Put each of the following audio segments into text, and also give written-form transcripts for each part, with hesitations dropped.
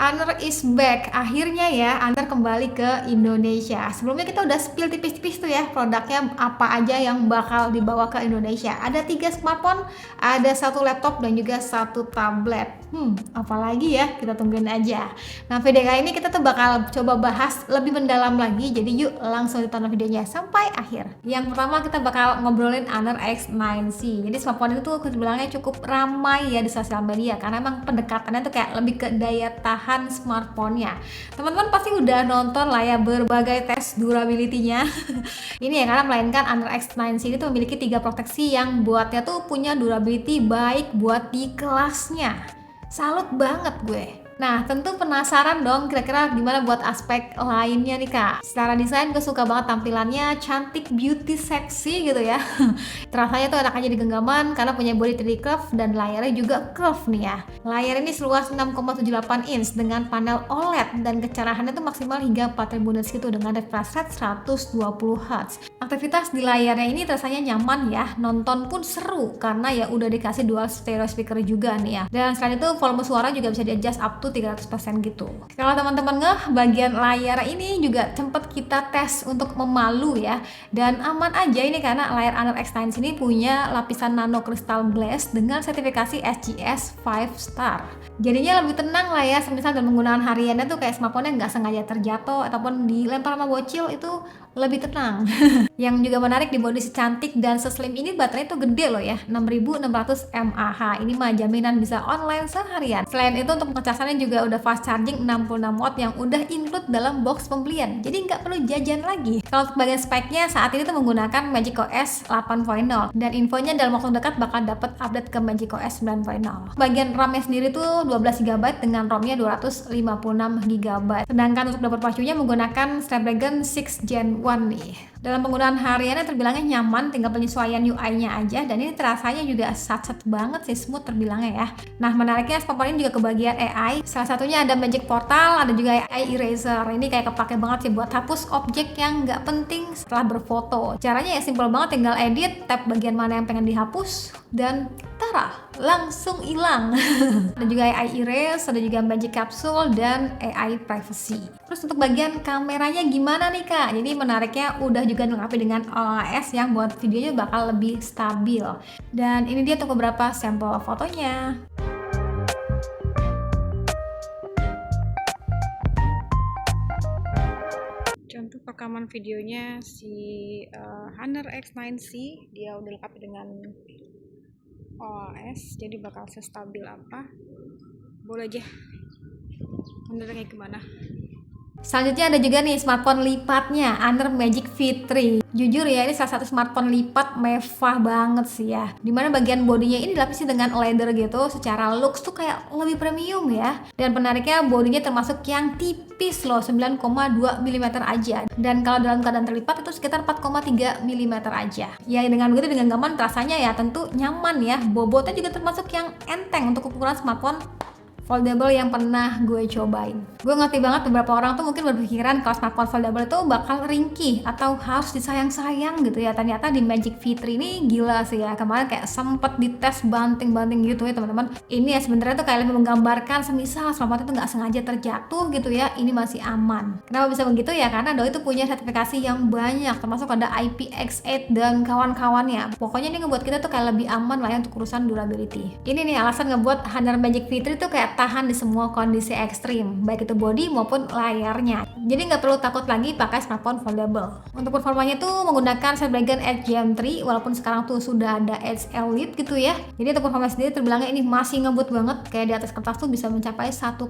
Honor is back. Akhirnya ya, Honor kembali ke Indonesia. Sebelumnya kita udah spill tipis-tipis tuh ya, produknya apa aja yang bakal dibawa ke Indonesia. Ada 3 smartphone, ada 1 laptop, dan juga 1 tablet. Apalagi ya, kita tungguin aja. Nah, video kali ini kita tuh bakal coba bahas lebih mendalam lagi. Jadi yuk langsung ditonton videonya sampai akhir. Yang pertama kita bakal ngobrolin Honor X9C. Jadi smartphone itu tuh bilangnya cukup ramai ya di sosial media, karena emang pendekatannya tuh kayak lebih ke daya tahan smartphone-nya. Teman-teman pasti udah nonton lah ya berbagai tes durability-nya. Ini ya, karena melainkan Honor X9C ini tuh memiliki 3 proteksi yang buatnya tuh punya durability baik buat di kelasnya. Salut banget gue. Nah, tentu penasaran dong kira-kira gimana buat aspek lainnya nih Kak. Secara desain gue suka banget tampilannya, cantik, beauty, seksi gitu ya. Terasanya tuh enak aja di genggaman karena punya body 3D curve dan layarnya juga curve nih ya. Layar ini seluas 6,78 inch dengan panel OLED dan kecerahannya tuh maksimal hingga 4000 nits gitu dengan refresh rate 120 Hz. Aktivitas di layarnya ini rasanya nyaman ya, nonton pun seru karena ya udah dikasih dual stereo speaker juga nih ya. Dan selain itu volume suara juga bisa di-adjust up to 300% gitu. Kalau teman-teman bagian layar ini juga sempat kita tes untuk memalu ya, dan aman aja ini karena layar Honor X9 ini punya lapisan nano crystal glass dengan sertifikasi SGS 5 star. Jadinya lebih tenang lah ya, semisal dalam penggunaan hariannya tuh kayak smartphone-nya nggak sengaja terjatuh ataupun dilempar sama bocil, itu lebih tenang. Yang juga menarik di body secantik dan seslim ini, baterainya tuh gede loh ya, 6600 mAh. Ini mah jaminan bisa online seharian. Selain itu untuk pengecasannya juga udah fast charging 66 watt yang udah include dalam box pembelian. Jadi nggak perlu jajan lagi. Kalau untuk bagian speknya saat ini tuh menggunakan magicOS 8.0 dan infonya dalam waktu dekat bakal dapat update ke magicOS 9.0. Bagian RAM-nya sendiri tuh 12 GB dengan ROM-nya 256 GB. Sedangkan untuk dapur pacunya menggunakan Snapdragon 6 Gen 1 nih. Dalam penggunaan hariannya terbilangnya nyaman, tinggal penyesuaian UI-nya aja, dan ini terasanya juga sat-sat banget sih, smooth terbilangnya ya. Nah, menariknya smartphone ini juga ke bagian AI. Salah satunya ada Magic Portal, ada juga AI Eraser. Ini kayak kepake banget sih buat hapus objek yang nggak penting setelah berfoto. Caranya ya simple banget, tinggal edit, tap bagian mana yang pengen dihapus, dan tara, langsung hilang. Ada juga AI Erase, ada juga Magic Capsule, dan AI Privacy. Terus untuk bagian kameranya gimana nih Kak? Jadi menariknya udah juga dilengkapi dengan OIS yang buat videonya bakal lebih stabil. Dan ini dia untuk beberapa sampel fotonya. Contoh rekaman videonya si Honor X9C, dia udah dilengkapi dengan OIS, jadi bakal sestabil apa. Boleh aja menurutnya kayak gimana. Selanjutnya ada juga nih smartphone lipatnya, Honor Magic V3. Jujur ya, ini salah satu smartphone lipat mewah banget sih ya. Dimana bagian bodinya ini dilapisi dengan leather gitu, secara looks tuh kayak lebih premium ya. Dan penariknya bodinya termasuk yang tipis loh, 9,2 mm aja. Dan kalau dalam keadaan terlipat itu sekitar 4,3 mm aja. Ya dengan begitu dengan genggaman rasanya ya tentu nyaman ya. Bobotnya juga termasuk yang enteng untuk ukuran smartphone foldable yang pernah gue cobain. Gue ngerti banget beberapa orang tuh mungkin berpikiran kalau smartphone foldable itu bakal ringkih atau harus disayang-sayang gitu ya. Ternyata di Magic V3 ini gila sih ya. Kemarin kayak sempet dites banting-banting gitu ya teman-teman. Ini ya sebenarnya tuh kayak lebih menggambarkan semisal smartphone itu nggak sengaja terjatuh gitu ya, ini masih aman. Kenapa bisa begitu ya? Karena doi itu punya sertifikasi yang banyak, termasuk ada IPX8 dan kawan-kawannya. Pokoknya ini ngebuat kita tuh kayak lebih aman lah ya untuk urusan durability. Ini nih alasan ngebuat Honor Magic V3 tuh kayak tahan di semua kondisi ekstrim, baik itu body maupun layarnya. Jadi nggak perlu takut lagi pakai smartphone foldable. Untuk performanya tuh menggunakan Snapdragon 8 Gen 3, walaupun sekarang tuh sudah ada Edge Elite gitu ya. Jadi untuk performa sendiri terbilangnya ini masih ngebut banget, kayak di atas kertas tuh bisa mencapai 1,6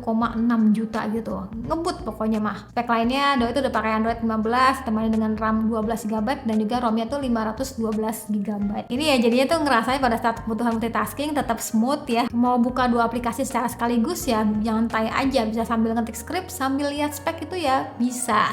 juta gitu. Ngebut pokoknya mah. Spek lainnya doi itu udah pakai Android 15, ditemani dengan RAM 12 GB dan juga ROM-nya tuh 512 GB. Ini ya jadinya tuh ngerasain pada saat kebutuhan multitasking tetap smooth ya. Mau buka 2 aplikasi secara sekaligus ya nyantai aja, bisa sambil ngetik skrip sambil lihat spek itu ya bisa.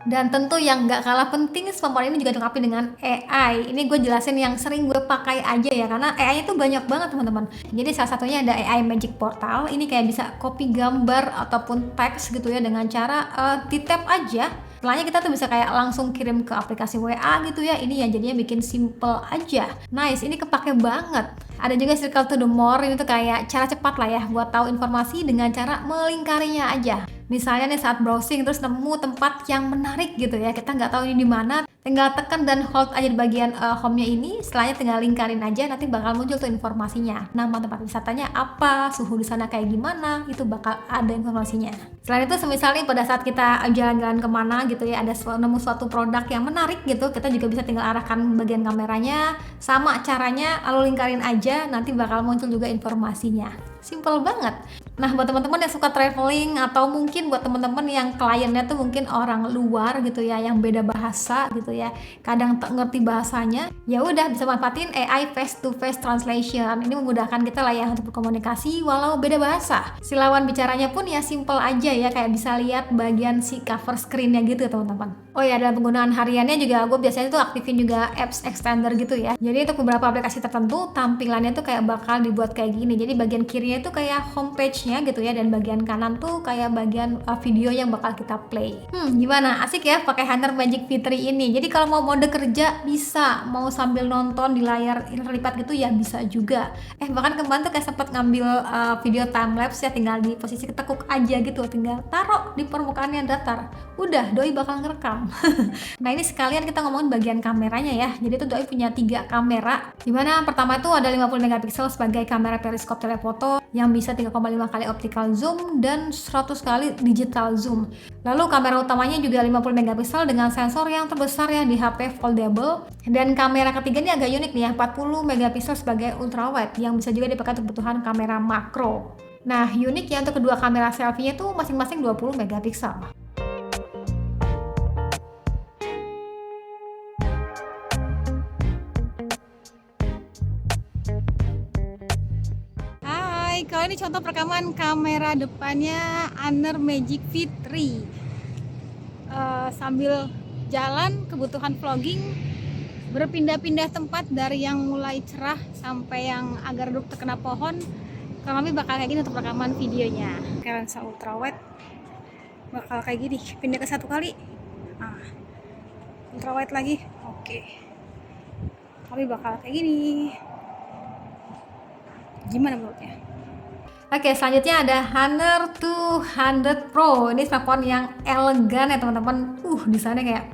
Dan tentu yang nggak kalah penting, smartphone ini juga dilengkapi dengan AI. Ini gue jelasin yang sering gue pakai aja ya, karena AI itu banyak banget teman-teman. Jadi salah satunya ada AI Magic Portal. Ini kayak bisa copy gambar ataupun teks gitu ya dengan cara di tap aja. Setelahnya kita tuh bisa kayak langsung kirim ke aplikasi WA gitu ya. Ini ya jadinya bikin simple aja. Nice, ini kepake banget. Ada juga circle to the more, ini tuh kayak cara cepat lah ya buat tahu informasi dengan cara melingkarinya aja. Misalnya nih saat browsing terus nemu tempat yang menarik gitu ya, kita nggak tahu ini di mana, tinggal tekan dan hold aja di bagian home-nya ini, setelahnya tinggal lingkarin aja, nanti bakal muncul tuh informasinya. Nama tempat wisatanya apa, suhu di sana kayak gimana, itu bakal ada informasinya. Selain itu, misalnya pada saat kita jalan-jalan kemana gitu ya, ada nemu suatu produk yang menarik gitu, kita juga bisa tinggal arahkan bagian kameranya, sama caranya, lalu lingkarin aja, nanti bakal muncul juga informasinya. Simple banget. Nah, buat teman-teman yang suka traveling atau mungkin buat teman-teman yang kliennya tuh mungkin orang luar gitu ya, yang beda bahasa gitu ya, kadang tak ngerti bahasanya, ya udah bisa manfaatin AI face to face translation. Ini memudahkan kita lah ya untuk berkomunikasi walau beda bahasa. Si lawan bicaranya pun ya simple aja ya, kayak bisa lihat bagian si cover screen-nya gitu teman-teman. Oh ya, dalam penggunaan hariannya juga gue biasanya tuh aktifin juga apps extender gitu ya. Jadi untuk beberapa aplikasi tertentu tampilannya tuh kayak bakal dibuat kayak gini. Jadi bagian kirinya itu kayak homepage-nya gitu ya, dan bagian kanan tuh kayak bagian video yang bakal kita play. Gimana? Asik ya pakai Hunter Magic V3 ini. Jadi kalau mau mode kerja bisa, mau sambil nonton di layar terlipat gitu ya bisa juga. Bahkan kemarin tuh kayak sempet ngambil video time lapse ya, tinggal di posisi ketekuk aja gitu, tinggal taruh di permukaan yang datar. Udah, doi bakal ngerekam. Nah, ini sekalian kita ngomongin bagian kameranya ya. Jadi itu doi punya 3 kamera. Dimana pertama itu ada 50 megapiksel sebagai kamera periskop telefoto yang bisa 3,5 kali optical zoom dan 100 kali digital zoom. Lalu kamera utamanya juga 50 megapiksel dengan sensor yang terbesar ya di HP foldable. Dan kamera ketiga ini agak unik nih ya, 40 megapiksel sebagai ultrawide yang bisa juga dipakai untuk kebutuhan kamera makro. Nah, unik ya untuk kedua kamera selfie-nya tuh masing-masing 20 megapiksel. Kalau ini contoh perekaman kamera depannya Honor Magic V3. Sambil jalan kebutuhan vlogging, berpindah-pindah tempat dari yang mulai cerah sampai yang agak redup terkena pohon. Kurang lebih bakal kayak gini untuk rekaman videonya. Lensa ultrawide bakal kayak gini, pindah ke 1 kali. Ultrawide lagi, oke. Tapi bakal kayak gini. Gimana menurutnya? Oke, selanjutnya ada Honor 200 Pro. Ini smartphone yang elegan ya teman-teman. Di sana kayak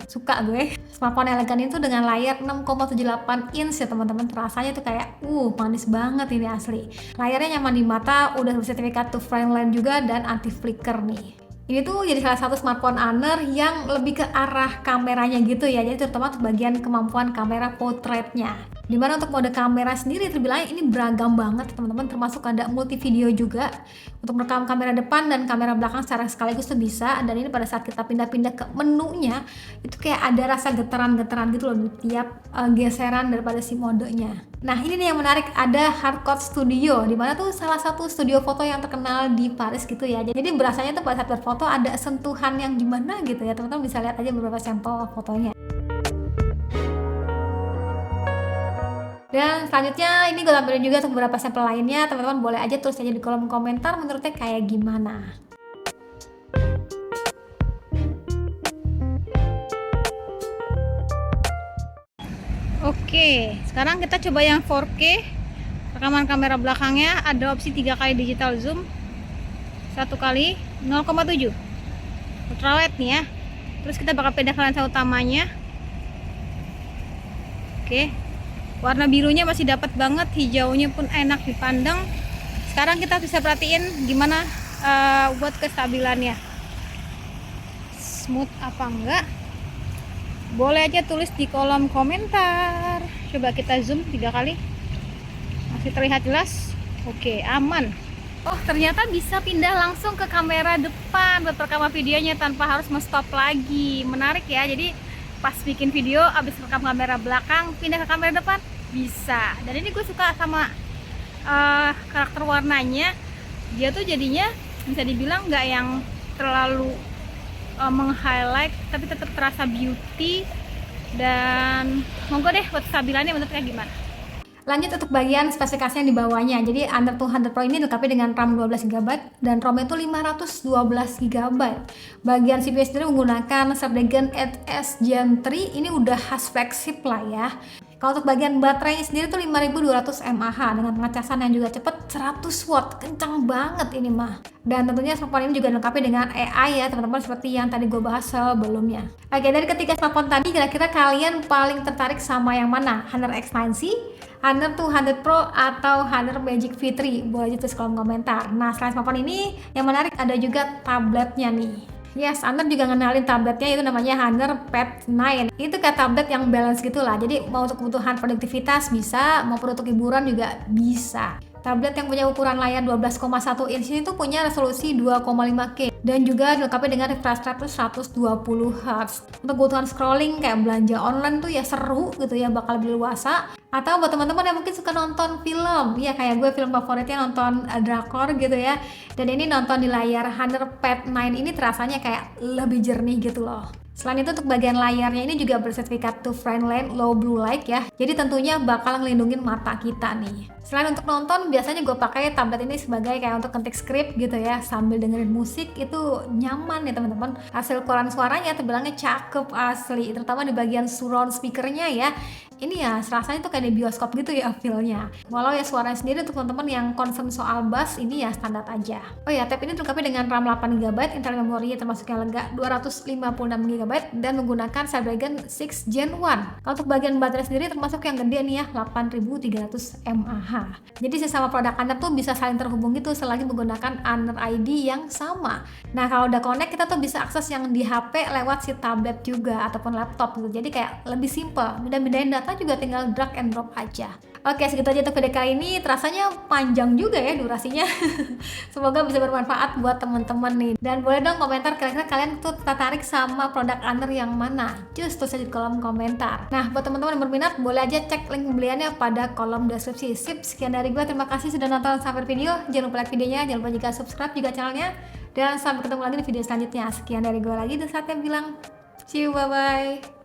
suka gue. Smartphone elegan itu dengan layar 6,78 inch ya teman-teman. Rasanya tuh kayak manis banget ini asli. Layarnya nyaman di mata, udah bersertifikat to friendly juga dan anti flicker nih. Ini tuh jadi salah satu smartphone Honor yang lebih ke arah kameranya gitu ya. Jadi terutama untuk bagian kemampuan kamera portraitnya. Dimana untuk mode kamera sendiri terbilangnya ini beragam banget teman-teman, termasuk ada multi video juga untuk merekam kamera depan dan kamera belakang secara sekaligus tuh bisa. Dan ini pada saat kita pindah-pindah ke menunya itu kayak ada rasa getaran-getaran gitu loh di tiap geseran daripada si modenya. Nah, ini nih yang menarik, ada Hardcore Studio, dimana tuh salah satu studio foto yang terkenal di Paris gitu ya. Jadi berasanya tuh pada saat berfoto ada sentuhan yang gimana gitu ya, teman-teman bisa lihat aja beberapa sampel fotonya. Dan selanjutnya ini gue tampilin juga untuk beberapa sampel lainnya, teman-teman boleh aja tulis aja di kolom komentar menurutnya kayak gimana. Oke, sekarang kita coba yang 4K. Rekaman kamera belakangnya ada opsi 3 kali digital zoom, 1 kali 0,7 ultrawide nih ya. Terus kita bakal pindah ke lensa utamanya. Oke, warna birunya masih dapat banget, hijaunya pun enak dipandang. Sekarang kita bisa perhatiin gimana buat kestabilannya, smooth apa enggak. Boleh aja tulis di kolom komentar. Coba kita zoom 3 kali. Masih terlihat jelas? Oke, aman. Oh, ternyata bisa pindah langsung ke kamera depan buat rekaman videonya tanpa harus stop lagi. Menarik ya. Jadi pas bikin video abis rekam kamera belakang pindah ke kamera depan bisa. Dan ini gue suka sama karakter warnanya. Dia tuh jadinya bisa dibilang nggak yang terlalu meng-highlight, tapi tetap terasa beauty. Dan monggo deh buat kestabilannya menurut kalian gimana? Lanjut untuk bagian spesifikasi yang di bawahnya. Jadi Honor 200 Pro ini dilengkapi dengan RAM 12GB dan ROM itu 512GB. Bagian CPU sendiri menggunakan Snapdragon 8S Gen 3. Ini udah khas flagship lah ya. Kalau untuk bagian baterainya sendiri tuh 5200 mAh dengan pengecasan yang juga cepet 100 watt, kencang banget ini mah. Dan tentunya smartphone ini juga dilengkapi dengan AI ya teman-teman, seperti yang tadi gue bahas sebelumnya. Oke, dari ketiga smartphone tadi kira-kira kalian paling tertarik sama yang mana? Honor X9C, Honor 200 Pro, atau Honor Magic V3? Boleh tulis kolom komentar. Nah, selain smartphone ini yang menarik ada juga tabletnya nih. Yes, Honor juga ngenalin tabletnya, itu namanya Honor Pad 9. Itu kayak tablet yang balance gitu lah. Jadi mau untuk kebutuhan produktivitas bisa, maupun untuk hiburan juga bisa. Tablet yang punya ukuran layar 12,1 inch ini tuh punya resolusi 2,5K dan juga dilengkapi dengan refresh rate 120 Hz. Untuk kebutuhan scrolling kayak belanja online tuh ya seru gitu ya, bakal lebih luasa. Atau buat teman-teman yang mungkin suka nonton film, ya kayak gue film favoritnya nonton drakor gitu ya. Dan ini nonton di layar Honor Pad 9 ini terasanya kayak lebih jernih gitu loh. Selain itu untuk bagian layarnya ini juga bersertifikat to friendly low blue light ya. Jadi tentunya bakal ngelindungin mata kita nih. Selain untuk nonton, biasanya gue pakai tablet ini sebagai kayak untuk ketik skrip gitu ya, sambil dengerin musik, itu nyaman ya teman-teman. Hasil koran suaranya terbilangnya cakep asli, terutama di bagian surround speakernya ya. Ini ya rasanya tuh kayak di bioskop gitu ya feel-nya. Walau ya suaranya sendiri untuk teman-teman yang concern soal bass ini ya standar aja. Oh ya, tab ini dilengkapi dengan RAM 8GB, internal memori termasuk yang lega 256GB dan menggunakan Snapdragon 6 Gen 1. Kalau untuk bagian baterai sendiri termasuk yang gede nih ya, 8300 mAh. Jadi sesama produk Honor tuh bisa saling terhubung gitu selagi menggunakan Honor ID yang sama. Nah, kalau udah connect kita tuh bisa akses yang di HP lewat si tablet juga ataupun laptop gitu. Jadi kayak lebih simple, pindahin data juga tinggal drag and drop aja. Oke, segitu aja untuk video kali ini. Terasanya panjang juga ya durasinya. Semoga bisa bermanfaat buat teman-teman nih. Dan boleh dong komentar kira-kira kalian tuh tertarik sama produk Honor yang mana? Just tulis aja di kolom komentar. Nah, buat teman-teman yang berminat boleh aja cek link pembeliannya pada kolom deskripsi. Sip, sekian dari gue. Terima kasih sudah nonton sampai video. Jangan lupa like videonya, jangan lupa juga subscribe juga channelnya. Dan sampai ketemu lagi di video selanjutnya. Sekian dari gue lagi, dan saatnya bilang see you, bye-bye.